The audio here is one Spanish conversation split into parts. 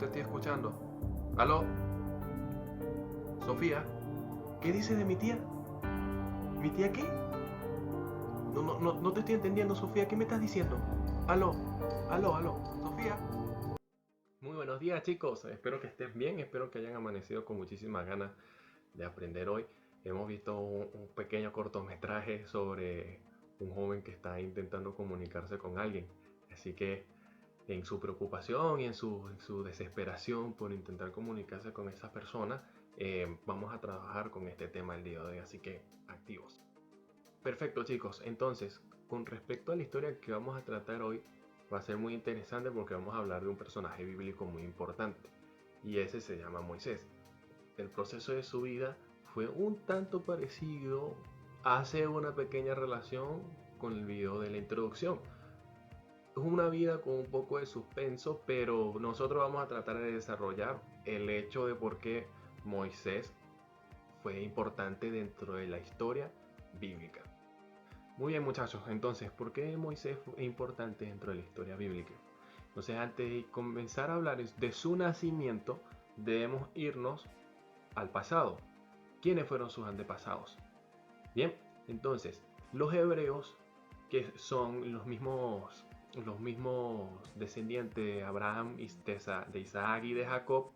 te estoy escuchando. ¿Aló? ¿Sofía? ¿Qué dice de mi tía? ¿Mi tía qué? No te estoy entendiendo, Sofía. ¿Qué me estás diciendo? ¿Aló? ¿Aló? ¿Sofía? Muy buenos días, chicos. Espero que estén bien. Espero que hayan amanecido con muchísimas ganas de aprender hoy. Hemos visto un pequeño cortometraje sobre un joven que está intentando comunicarse con alguien. Así que en su preocupación y en su desesperación por intentar comunicarse con esa persona, vamos a trabajar con este tema el día de hoy, así que activos. Perfecto, chicos. Entonces, con respecto a la historia que vamos a tratar hoy, va a ser muy interesante porque vamos a hablar de un personaje bíblico muy importante, y ese se llama Moisés. El proceso de su vida fue un tanto parecido, hace una pequeña relación con el video de la introducción. Es una vida con un poco de suspenso, pero nosotros vamos a tratar de desarrollar el hecho de por qué Moisés fue importante dentro de la historia bíblica. Muy bien, muchachos, entonces, ¿por qué Moisés fue importante dentro de la historia bíblica? Entonces, antes de comenzar a hablar de su nacimiento, debemos irnos al pasado. ¿Quiénes fueron sus antepasados? Bien, entonces, los hebreos, que son los mismos descendientes de Abraham, de Isaac y de Jacob,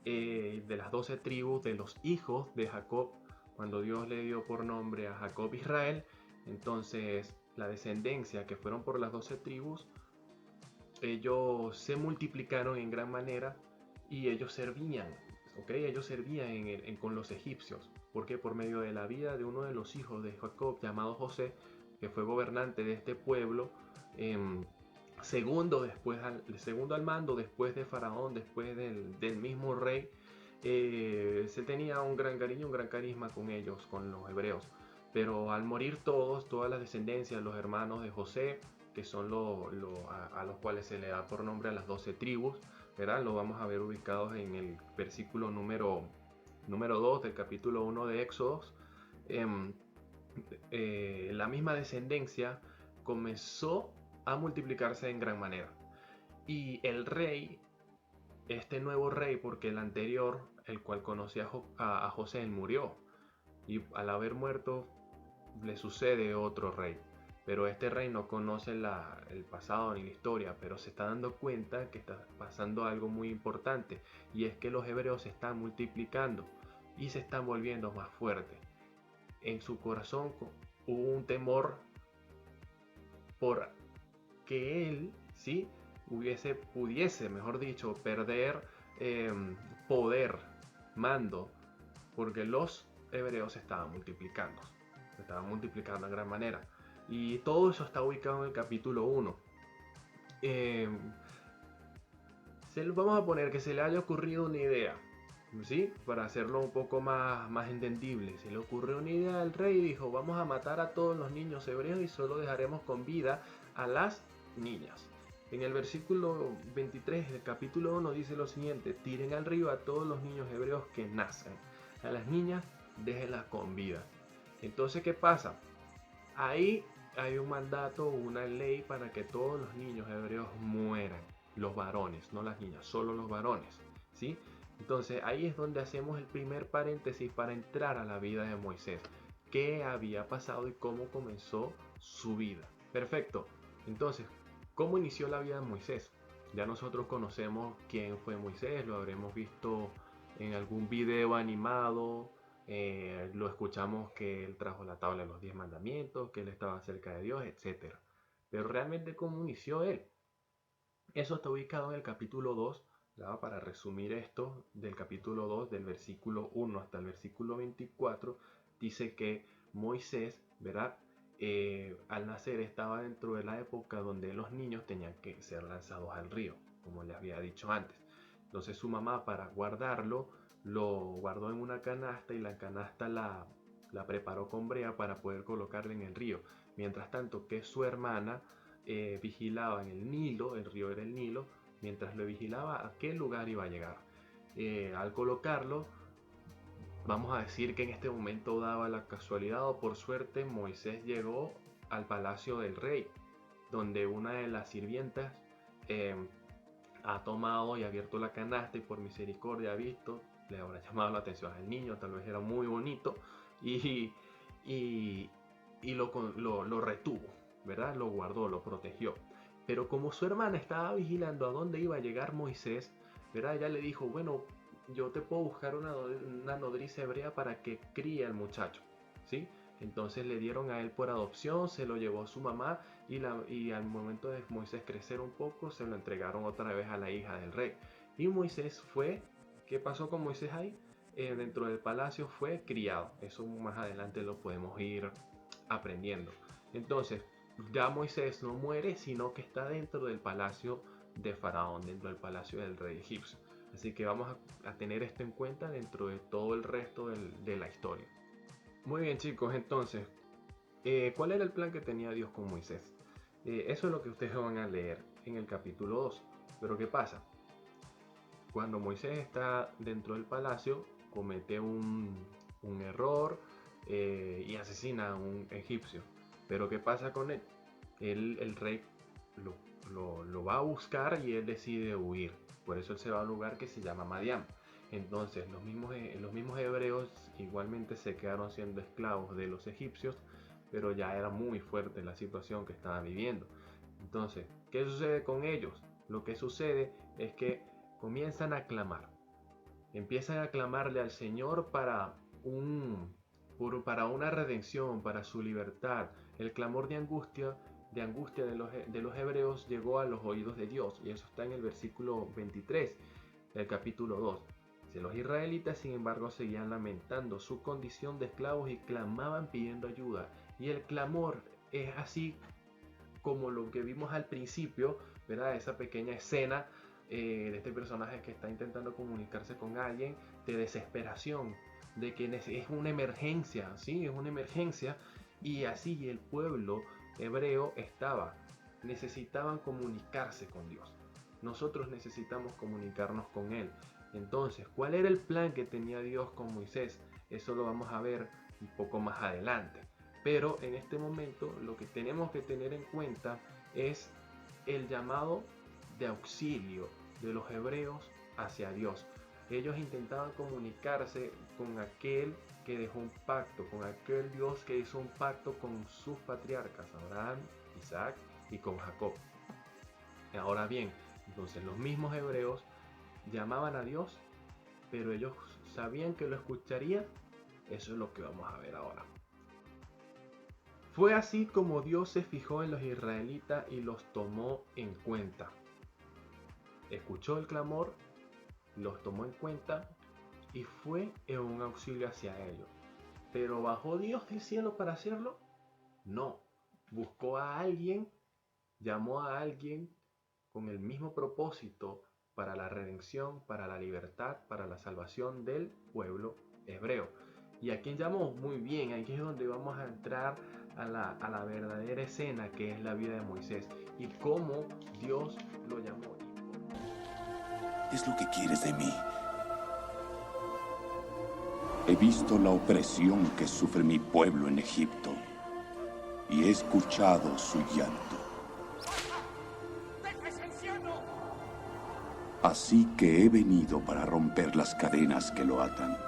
de las 12 tribus de los hijos de Jacob, cuando Dios le dio por nombre a Jacob Israel, entonces la descendencia que fueron por las 12 tribus, ellos se multiplicaron en gran manera y ellos servían, ¿ok? Ellos servían con los egipcios, porque por medio de la vida de uno de los hijos de Jacob, llamado José, que fue gobernante de este pueblo, em, segundo al mando después de Faraón, después del mismo rey, se tenía un gran cariño, un gran carisma con ellos, con los hebreos. Pero al morir todos, todas las descendencias, los hermanos de José, que son a los cuales se le da por nombre a las 12 tribus, ¿verdad? Lo vamos a ver ubicados en el versículo número 2 del capítulo 1 de Éxodos. Em, la misma descendencia comenzó a multiplicarse en gran manera. Y el rey, este nuevo rey, porque el anterior, el cual conocía a José, él murió. Y al haber muerto, le sucede otro rey. Pero este rey no conoce el pasado ni la historia, pero se está dando cuenta que está pasando algo muy importante. Y es que los hebreos se están multiplicando y se están volviendo más fuertes. En su corazón hubo un temor por que él, ¿sí? Pudiese, mejor dicho, perder poder, mando, porque los hebreos se estaban multiplicando en gran manera. Y todo eso está ubicado en el capítulo 1. Eh, Vamos a poner que se le haya ocurrido una idea, ¿sí? Para hacerlo un poco más entendible. Se le ocurrió una idea al rey y dijo: vamos a matar a todos los niños hebreos y solo dejaremos con vida a las niñas. En el versículo 23 del capítulo 1 dice lo siguiente: tiren al río a todos los niños hebreos que nacen. A las niñas déjenlas con vida. Entonces, ¿qué pasa? Ahí hay un mandato, una ley para que todos los niños hebreos mueran. Los varones, no las niñas, solo los varones, ¿sí? Entonces ahí es donde hacemos el primer paréntesis para entrar a la vida de Moisés. ¿Qué había pasado y cómo comenzó su vida? Perfecto. Entonces, ¿cómo inició la vida de Moisés? Ya nosotros conocemos quién fue Moisés, lo habremos visto en algún video animado, lo escuchamos que él trajo la tabla de los 10 mandamientos, que él estaba cerca de Dios, etc. Pero realmente, ¿cómo inició él? Eso está ubicado en el capítulo 2, ¿ya? Para resumir esto, del capítulo 2, del versículo 1 hasta el versículo 24, dice que Moisés, ¿verdad? Al nacer estaba dentro de la época donde los niños tenían que ser lanzados al río, como les había dicho antes. Entonces su mamá, para guardarlo, lo guardó en una canasta y la canasta la preparó con brea para poder colocarla en el río. Mientras tanto que su hermana vigilaba en el Nilo, el río era el Nilo, mientras lo vigilaba a qué lugar iba a llegar. Al colocarlo, vamos a decir que en este momento daba la casualidad o por suerte, Moisés llegó al palacio del rey, donde una de las sirvientas ha tomado y abierto la canasta y por misericordia ha visto, le habrá llamado la atención al niño, tal vez era muy bonito y, y, y lo retuvo, ¿verdad? Lo guardó, lo protegió. Pero como su hermana estaba vigilando a dónde iba a llegar Moisés, ¿verdad? Ella le dijo, bueno, yo te puedo buscar una nodriza hebrea para que críe al muchacho, ¿sí? Entonces le dieron a él por adopción, se lo llevó a su mamá y al momento de Moisés crecer un poco, se lo entregaron otra vez a la hija del rey. Y Moisés fue, ¿qué pasó con Moisés ahí? Dentro del palacio fue criado. Eso más adelante lo podemos ir aprendiendo. Entonces, ya Moisés no muere, sino que está dentro del palacio de Faraón, dentro del palacio del rey egipcio. Así que vamos a tener esto en cuenta dentro de todo el resto de la historia. Muy bien chicos, entonces, ¿cuál era el plan que tenía Dios con Moisés? Eso es lo que ustedes van a leer en el capítulo 2. Pero ¿qué pasa? Cuando Moisés está dentro del palacio, comete un error y asesina a un egipcio. Pero ¿qué pasa con él? El rey lo va a buscar y él decide huir. Por eso él se va a un lugar que se llama Madián. Entonces los mismos hebreos igualmente se quedaron siendo esclavos de los egipcios, pero ya era muy fuerte la situación que estaban viviendo. Entonces, ¿qué sucede con ellos? Lo que sucede es que comienzan a clamar. Empiezan a clamarle al Señor para una redención, para su libertad. El clamor de angustia de los hebreos llegó a los oídos de Dios. Y eso está en el versículo 23 del capítulo 2. Los israelitas, sin embargo, seguían lamentando su condición de esclavos y clamaban pidiendo ayuda. Y el clamor es así como lo que vimos al principio, ¿verdad? Esa pequeña escena de este personaje que está intentando comunicarse con alguien de desesperación, de que es una emergencia, ¿sí? Es una emergencia y así el pueblo hebreo necesitaban comunicarse con Dios. Nosotros necesitamos comunicarnos con Él. Entonces, ¿cuál era el plan que tenía Dios con Moisés? Eso lo vamos a ver un poco más adelante. Pero en este momento lo que tenemos que tener en cuenta es el llamado de auxilio de los hebreos hacia Dios. Ellos intentaban comunicarse con aquel que dejó un pacto, con aquel Dios que hizo un pacto con sus patriarcas, Abraham, Isaac y con Jacob. Ahora bien, entonces los mismos hebreos llamaban a Dios, pero ellos sabían que lo escucharía. Eso es lo que vamos a ver ahora. Fue así como Dios se fijó en los israelitas y los tomó en cuenta. Escuchó el clamor, los tomó en cuenta y fue en un auxilio hacia ellos. ¿Pero bajó Dios del cielo para hacerlo? No. Buscó a alguien, llamó a alguien con el mismo propósito para la redención, para la libertad, para la salvación del pueblo hebreo. ¿Y a quién llamó? Muy bien, aquí es donde vamos a entrar a la verdadera escena que es la vida de Moisés y cómo Dios lo llamó. ¿Qué es lo que quieres de mí? He visto la opresión que sufre mi pueblo en Egipto y he escuchado su llanto. Así que he venido para romper las cadenas que lo atan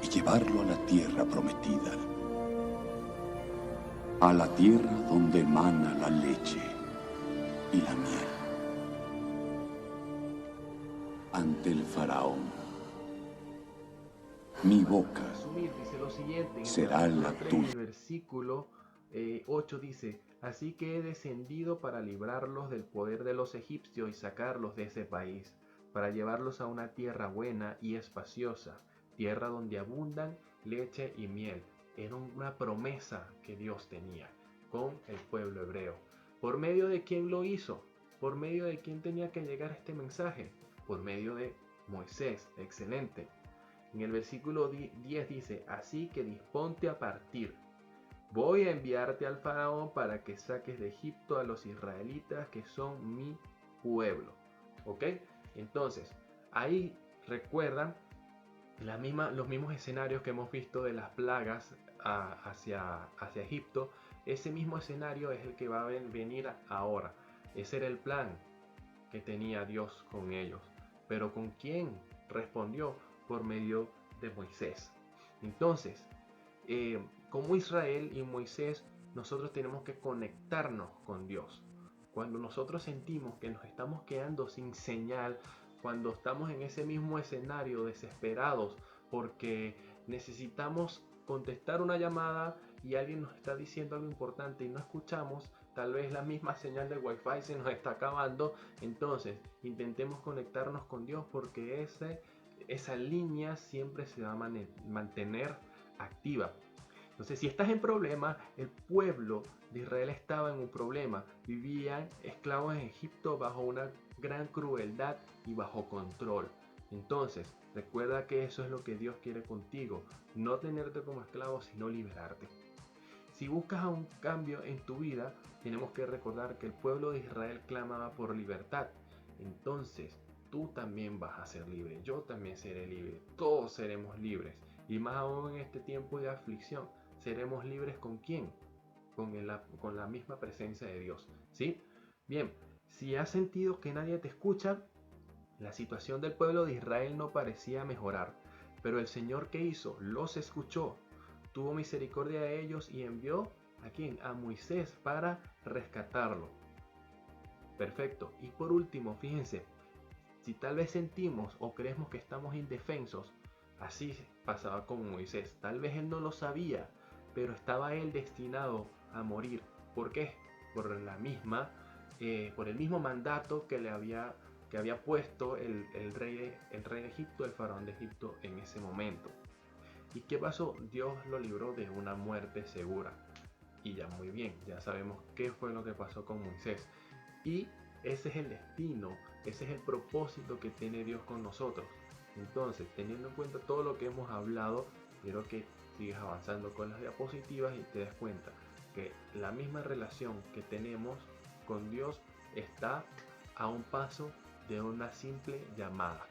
y llevarlo a la tierra prometida, a la tierra donde emana la leche y la miel. Ante el faraón, mi boca Dice lo siguiente, será la tuya. El versículo 8 dice, así que he descendido para librarlos del poder de los egipcios y sacarlos de ese país, para llevarlos a una tierra buena y espaciosa, tierra donde abundan leche y miel. Era una promesa que Dios tenía con el pueblo hebreo. ¿Por medio de quién lo hizo? ¿Por medio de quién tenía que llegar este mensaje? Por medio de Moisés. Excelente. En el versículo 10 dice, así que disponte a partir. Voy a enviarte al faraón para que saques de Egipto a los israelitas que son mi pueblo. ¿Ok? Entonces, ahí recuerdan los mismos escenarios que hemos visto de las plagas hacia Egipto. Ese mismo escenario es el que va a venir ahora. Ese era el plan que tenía Dios con ellos. Pero ¿con quién? Respondió por medio de Moisés. Entonces, como Israel y Moisés, nosotros tenemos que conectarnos con Dios. Cuando nosotros sentimos que nos estamos quedando sin señal, cuando estamos en ese mismo escenario desesperados porque necesitamos contestar una llamada y alguien nos está diciendo algo importante y no escuchamos, tal vez la misma señal del Wi-Fi se nos está acabando, entonces intentemos conectarnos con Dios porque esa línea siempre se va a mantener activa. Entonces, si estás en problema, el pueblo de Israel estaba en un problema. Vivían esclavos en Egipto bajo una gran crueldad y bajo control. Entonces, recuerda que eso es lo que Dios quiere contigo. No tenerte como esclavo, sino liberarte. Si buscas un cambio en tu vida, tenemos que recordar que el pueblo de Israel clamaba por libertad. Entonces, tú también vas a ser libre. Yo también seré libre. Todos seremos libres. Y más aún en este tiempo de aflicción. ¿Seremos libres con quién? Con la misma presencia de Dios. ¿Sí? Bien, si has sentido que nadie te escucha, la situación del pueblo de Israel no parecía mejorar. Pero el Señor, ¿qué hizo? Los escuchó. Tuvo misericordia de ellos y envió ¿a quién? A Moisés para rescatarlo. Perfecto. Y por último, fíjense, si tal vez sentimos o creemos que estamos indefensos, así pasaba con Moisés. Tal vez él no lo sabía, pero estaba él destinado a morir. ¿Por qué? Por por el mismo mandato que había puesto el rey de Egipto, el faraón de Egipto en ese momento. ¿Y qué pasó? Dios lo libró de una muerte segura. Y ya muy bien, ya sabemos qué fue lo que pasó con Moisés. Y ese es el destino, ese es el propósito que tiene Dios con nosotros. Entonces, teniendo en cuenta todo lo que hemos hablado, quiero que sigas avanzando con las diapositivas y te des cuenta que la misma relación que tenemos con Dios está a un paso de una simple llamada.